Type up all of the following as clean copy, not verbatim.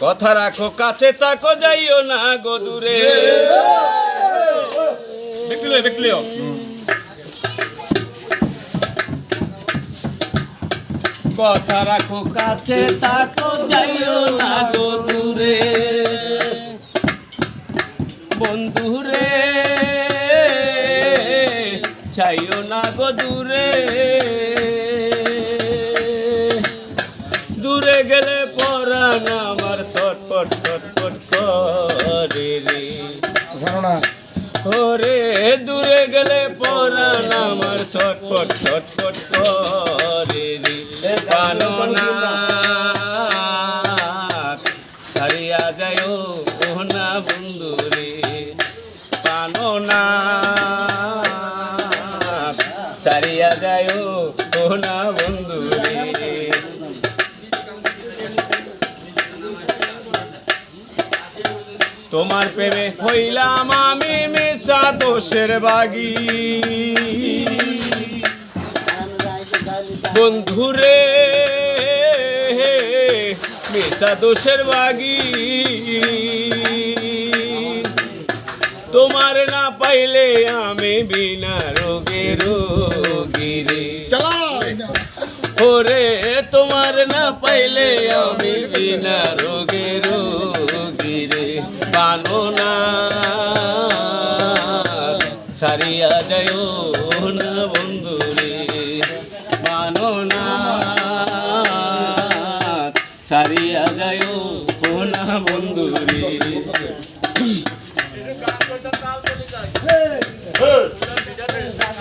কথা রাখো কাছে তাকো যাইও না গো দূরে। কথা রাখো কাছে তাকো যাইও না গো দূরে। বন্ধুরে চাইও না গো দূরে। দূরে গেলে পরাণ আমার ছটপট ছটপট করে রে। ওরে দূরে গেলে পরাণ আমার ছটপট ছটপট করে রে। পানো না ছাড়িয়া যাইও না বন্ধু রে। পানো না ছাড়িয়া যাইও না বন্ধু রে। তোমার প্রেমে হইলাম আমি মিছা দোষের বাগী। বন্ধুরে মিছা দোষের বাগী। তোমার না পাইলে আমি বিনা রোগে রোগী রে। ওরে তোমার না পাইলে আমি বিনা রোগে রোগী রে। পানো না ছাড়িয়া যাইও না বন্ধু রে। পানো না ছাড়িয়া যাইও না বন্ধু রে।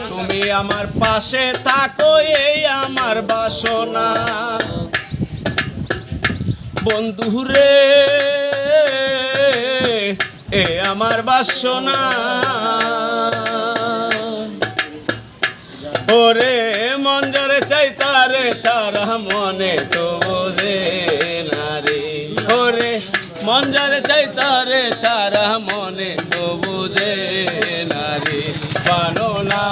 তুমি আমার পাশে থাকো এই আমার বাসনা। বন্ধুরে এ আমার বাসনা। ওরে মন যারে চাই তারে ছাড়া মনে তো বোঝে না রে। ওরে মন যারে চাই তারে ছাড়া মনে তো বোঝে না রে। পানো না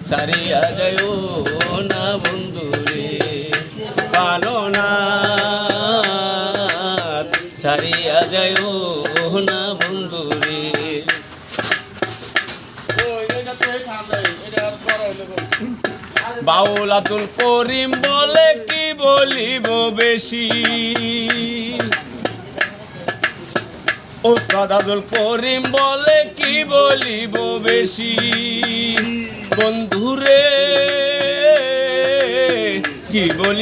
ছাড়িয়া যাইও না বন্ধু রে। পানো না ছাড়িয়া যাইও না বন্ধু রে। বাউল আব্দুল করিম বলে কি বলিব বেশি। ওস্তাদ আব্দুল করিম বলে কি বলিব বেশি। বন্ধুরে কি বলি।